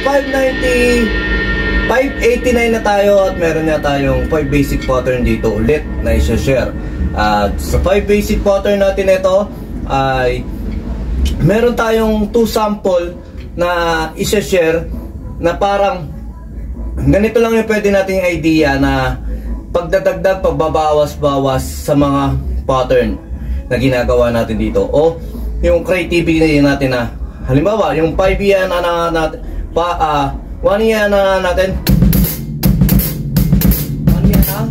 Wednesday, 589 na tayo at meron na tayong 5 basic pattern dito ulit na isa-share. At sa 5 basic pattern natin ito ay meron tayong 2 sample na isa-share na parang ganito lang yung pwede nating idea na pagdadagdag, pagbabawas-bawas sa mga pattern na ginagawa natin dito o yung creativity natin na halimbawa, yung 5 yan na natin, 1 yan na natin, 1 yan na,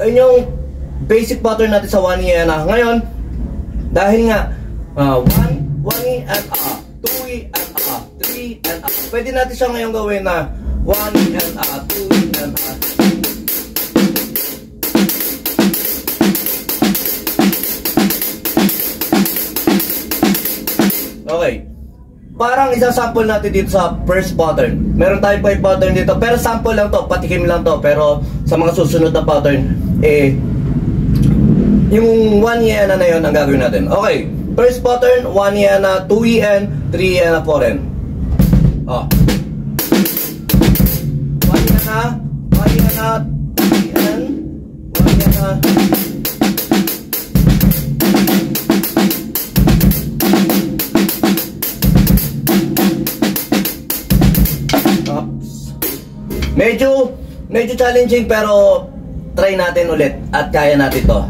ayun yung basic pattern natin sa 1 yan na. Ngayon, dahil nga, 1 and 2 and 3 and pwede natin siya ngayon gawin na 1 and 2 and okay. Parang isa-sample natin dito sa first pattern. Meron tayong 5 pattern dito, pero sample lang to, patikim lang to. Pero sa mga susunod na pattern, yung 1 yen na yun ang gagawin natin. Okay, first pattern, 1 yen na, 2 yen, 3 yen na, 4 yen. 1 yen na, 1 yen na, 3 yen, 1 yen na, medyo challenging pero try natin ulit at kaya natin to.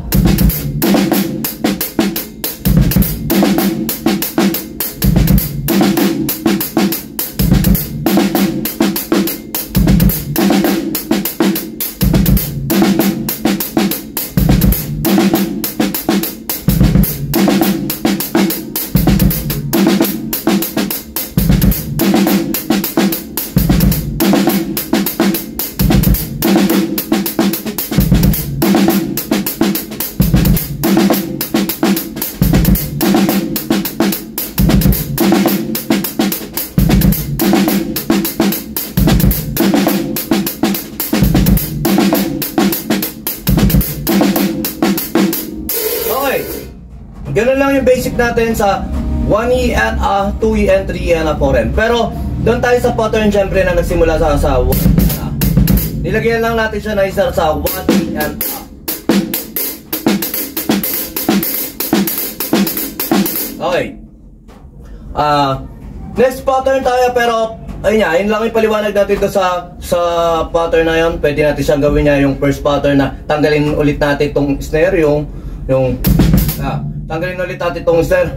Ganun lang yung basic natin sa 1E and 2E and 3E and 4E. Pero doon tayo sa pattern syempre na nagsimula sa 1E and nilagyan lang natin siya na isa sa 1E and okay. Next pattern tayo pero ayun nga, yun lang yung paliwanag natin doon sa pattern na yun. Pwede natin siyang gawin niya yung first pattern na tanggalin ulit natin itong snare, tanggalin ulit natin itong snare.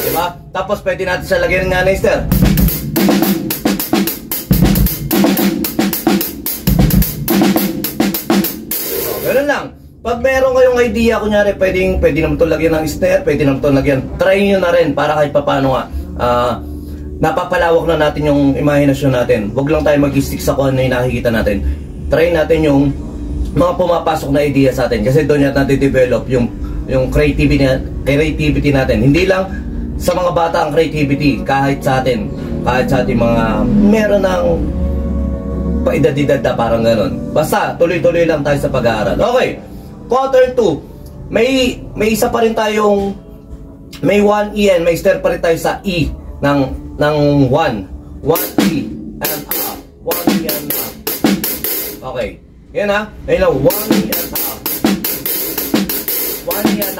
Diba? Tapos pwede natin siya lagyan nga ng snare. Ganun lang. Pag meron kayong idea, kunyari, pwede naman ito lagyan ng snare, pwede naman ito lagyan. Try nyo na rin para kahit paano nga. Napapalawak na natin yung imahinasyon natin. Huwag lang tayo mag-stick sa kung ano yung nakikita natin. Try natin yung mga pumapasok na idea sa atin. Kasi doon natin develop yung creativity natin. Hindi lang sa mga bata ang creativity, kahit sa atin. Kahit sa ating mga meron ng paedad-edad na parang ganon. Basta, tuloy-tuloy lang tayo sa pag-aaral. Okay, pattern 2. May isa pa rin tayong may 1E and may snare pa rin tayo sa E ng 1 1E and 1E and okay, yan ayun lang, 1E and 1E and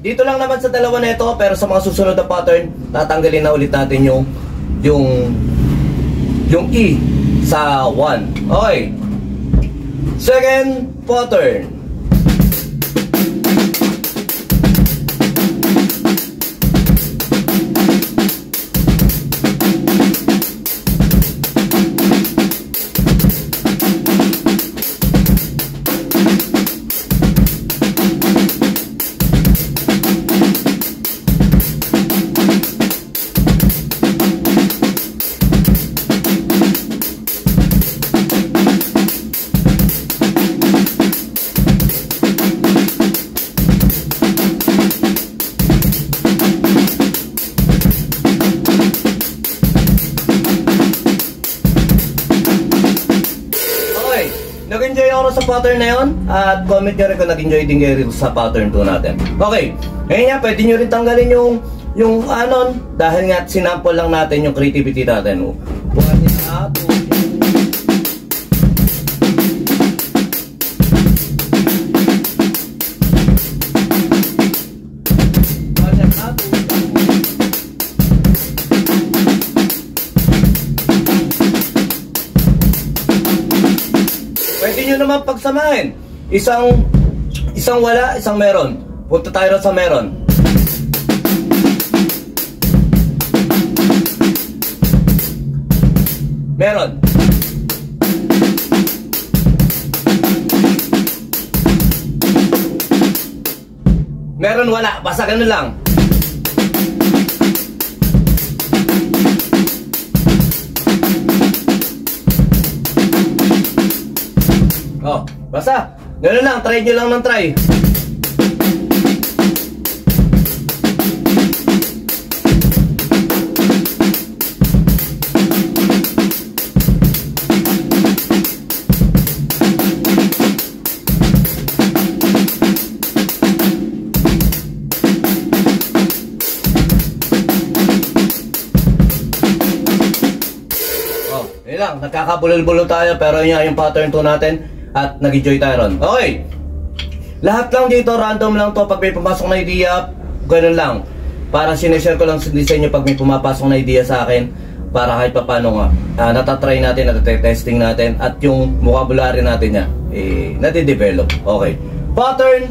dito lang naman sa dalawa na ito, pero sa mga susunod na pattern tatanggalin na ulit natin yung E sa 1. Okay, second pattern. pattern na yun. At comment nyo rin kung nag-enjoy din kayo sa pattern 2 natin. Okay. Ngayon nga, pwede nyo rin tanggalin yung anon. Dahil nga, sinample lang natin yung creativity natin. 1 and a, 2. Pwede nyo naman pagsamahin. Isang wala, isang meron. Punta tayo sa meron. Meron. Meron wala. Basta ganun lang. Oh, basta. Ganun lang. Try nyo lang ng try. Oh, yun lang. Nagkakabulol-bulol tayo pero yun yung pattern 2 natin. At nag-enjoy tayo ron. Okay. Lahat lang dito, random lang to. Pag may pumasok na idea, ganun lang. Para sineshare ko lang sa inyo pag may pumapasok na idea sa akin. Para kahit pa paano nga, natatry natin, natatesting natin. At yung vocabulary natin niya, nade-develop. Okay. Pattern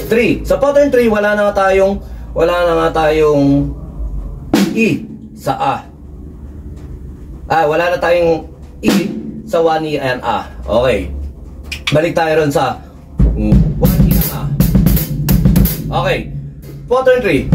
3. Sa pattern 3, wala na nga tayong E sa A. Wala na tayong E sa 1E and A. Okay. Balik tayo ron sa 1E and A. Okay. Pattern 3.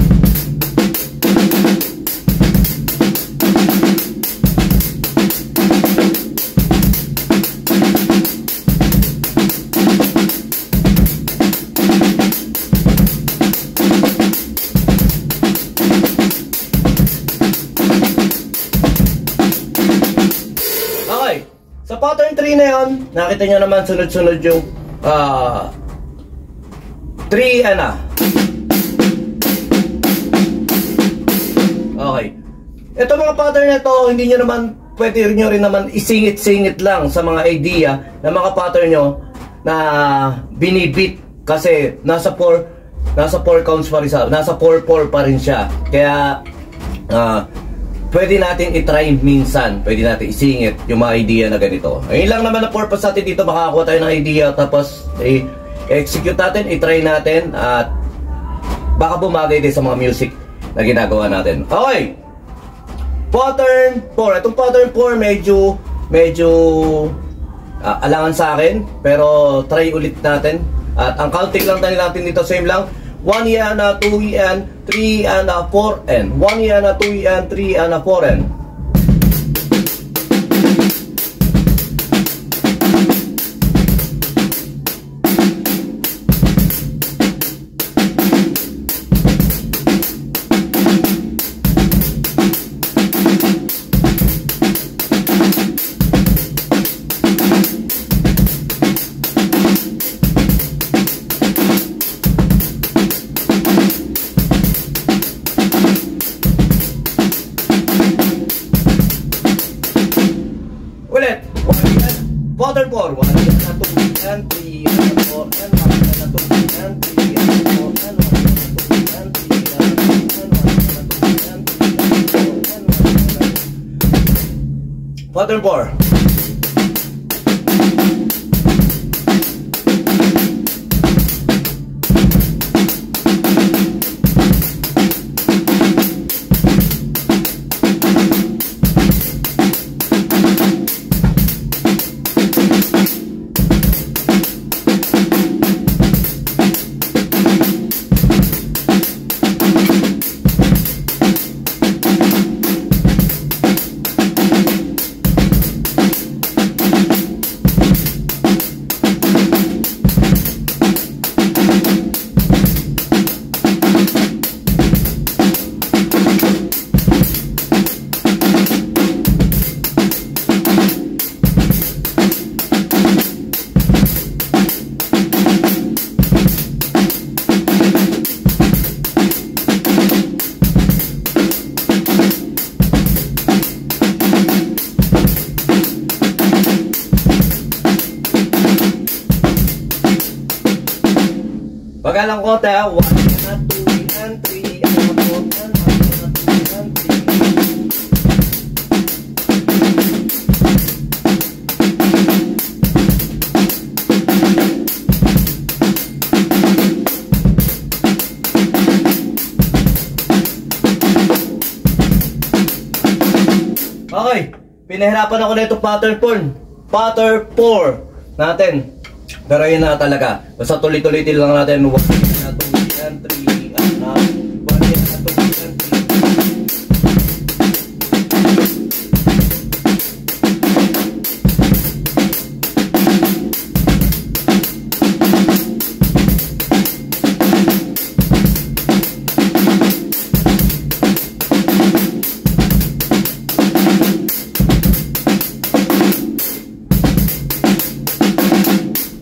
Sa pattern 3 na yun, nakita nyo naman sunod-sunod yung 3 and A. Okay. Ito mga pattern na to, hindi nyo naman, pwede nyo rin naman isingit-singit lang sa mga idea na mga pattern nyo na binibit. Kasi nasa 4 counts pa rin siya, nasa 4-4 pa rin siya. Kaya, pwede natin i-try minsan, pwede natin isingit yung mga idea na ganito. Ayun lang naman ang purpose natin dito, makakakuha tayo ng idea, tapos i-execute natin, i-try natin, at baka bumagay din sa mga music na ginagawa natin. Okay! Pattern 4. Itong pattern 4 medyo alangan sa akin, pero try ulit natin. At ang counting lang natin dito, same lang. 1E and 2E and 3 and 4N. 1E and 2E and 3 and 4N. Pattern 4. 1 and 2 and 3 and 4 and 1 and 2 and 3 and 4 and 1 and 2 and 3 and 4 and 1 and 2 and 3 and 4 and 1. Pattern 4. Pagalang ko tayo. 1 and 2 and 3 and 4 and 1 and 2 and 3. Okay, pinahirapan ako na itong pattern 4 natin. Pero yun na talaga. Basta tuloy-tuloy lang natin. 1 and 2 and 3 and 1 and 2 and 3.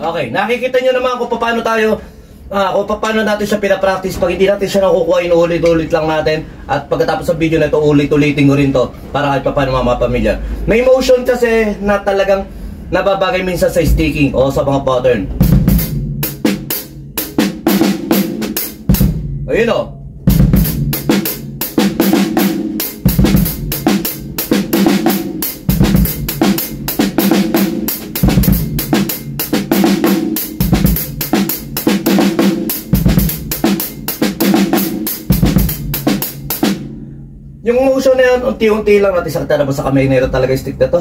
Okay, nakikita nyo naman kung paano natin siya pinapractice. Pag hindi natin siya nakukuha, inuulit-ulit lang natin. At pagkatapos sa video na ito, ulit-ulitin ko rin to para kahit paano mga pamilya. May motion kasi na talagang nababagay minsan sa sticking o sa mga pattern. Ayun o. Yung motion na yun, unti-unti lang natin sakta na ba sa kamay nito talaga stick na to.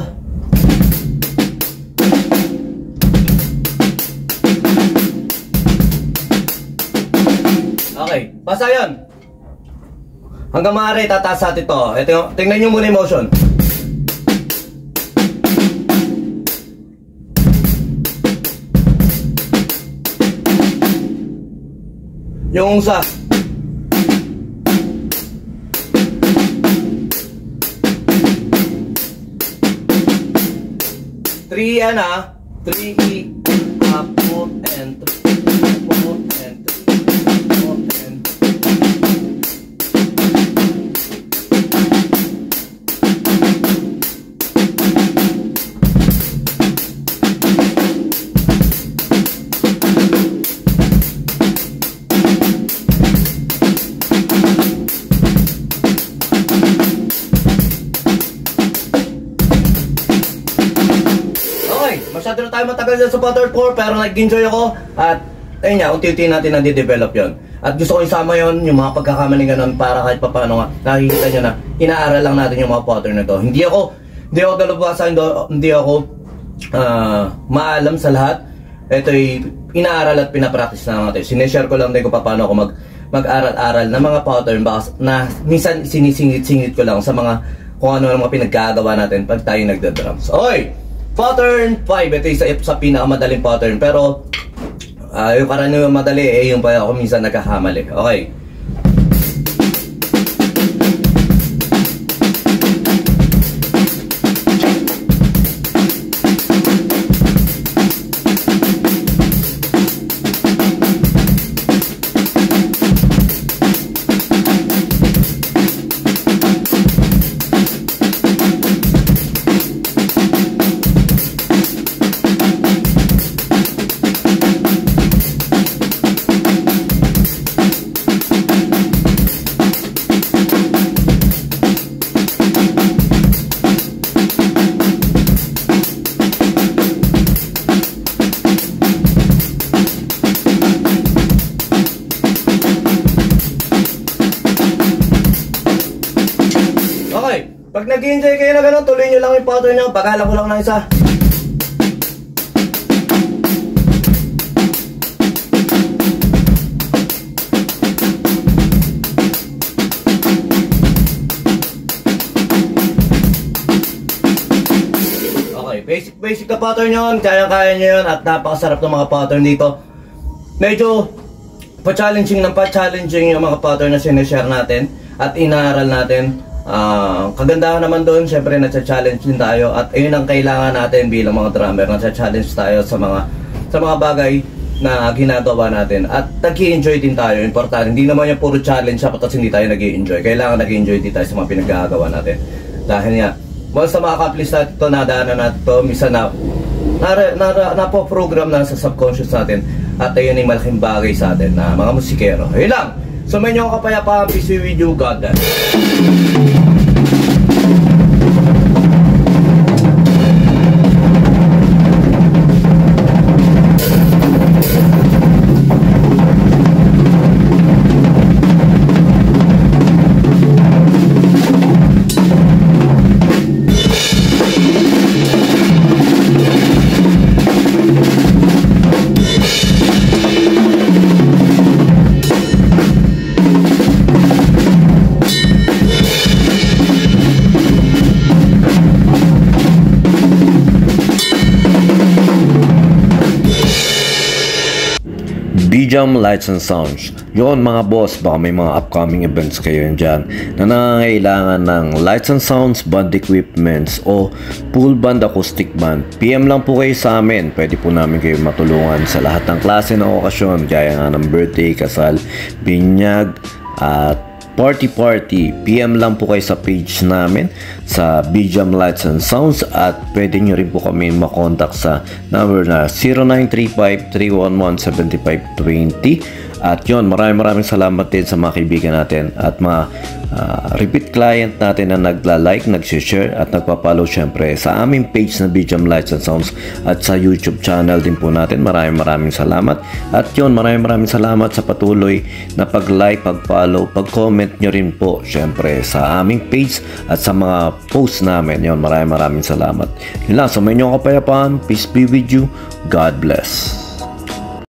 Okay, basta yun. Hanggang maaari, tataas natin to. Ito, tingnan nyo muna yung motion. Yung sa 3 and 3 up, 4 and 3, 4 and 3, 4 and 3. Masyado na tayo matagal dyan sa pattern 4 pero nag-enjoy ako at ayun nga, unti-unti natin na-develop yon. At gusto ko isama yon, yung mga pagkakamali ganun para kahit paano nga nakikita nyo na inaaral lang natin yung mga pattern na to. Hindi ako dalubhasa, hindi ako maalam sa lahat. Ito'y inaaral at pinapractice na natin. Sineshare ko lang din kung paano ako mag-aral-aral na mga pattern na minsan sinisingit-singit ko lang sa mga kung ano ang mga pinaggagawa natin pag tayo nagda-drums. Oy! Pattern 5, ito isa sa pinakamadaling pattern. Pero yung karaniwang madali yung pa ako minsan nagkakamali. Okay. Pag nag-enjoy kayo na gano'n, tuloy nyo lang yung pattern nyo. Paghala ko lang ng isa. Okay, basic na pattern yun. Kaya-kaya nyo yun at napakasarap ng mga pattern dito. Medyo pa-challenging yung mga pattern na sinishare natin at inaaral natin. Kagandahan naman doon, syempre nasa-challenge din tayo at ayun ang kailangan natin bilang mga drummer. Nasa-challenge tayo sa mga bagay na ginagawa natin at nag-i-enjoy din tayo. Importante, hindi naman yung puro challenge tapos hindi tayo nag-i-enjoy. Kailangan nag-i-enjoy din tayo sa mga pinagagawa natin. Dahil nga, once na ma-accomplish natin ito, nadaanan natin ito, minsan na po-program na sa subconscious natin at ayun ay malaking bagay sa atin na mga musikero. Ayun lang. So may nyo kapayapaan, peace be with you, God bless. B-Jam Lights and Sounds. Yun mga boss, baka may mga upcoming events kayo dyan na nangangailangan ng lights and sounds, band equipments o full band acoustic band. PM lang po kayo sa amin. Pwede po namin kayo matulungan sa lahat ng klase ng okasyon, gaya nga ng birthday, kasal, binyag, at party. PM lang po kayo sa page namin sa B-Jam Lights and Sounds, at pwede nyo rin po kami makontak sa number na 0935-311-7520. At yun, maraming salamat din sa mga kaibigan natin at mga repeat client natin na nagla-like, nag-share at nagpa-follow syempre sa aming page na B-Jam Lights and Sounds at sa YouTube channel din po natin. Maraming salamat. At yun, maraming salamat sa patuloy na pag-like, pag-follow, pag-comment nyo rin po syempre sa aming page at sa mga posts namin. Yun, maraming salamat. Yun lang, sa may inyong kapayapaan, peace be with you, God bless.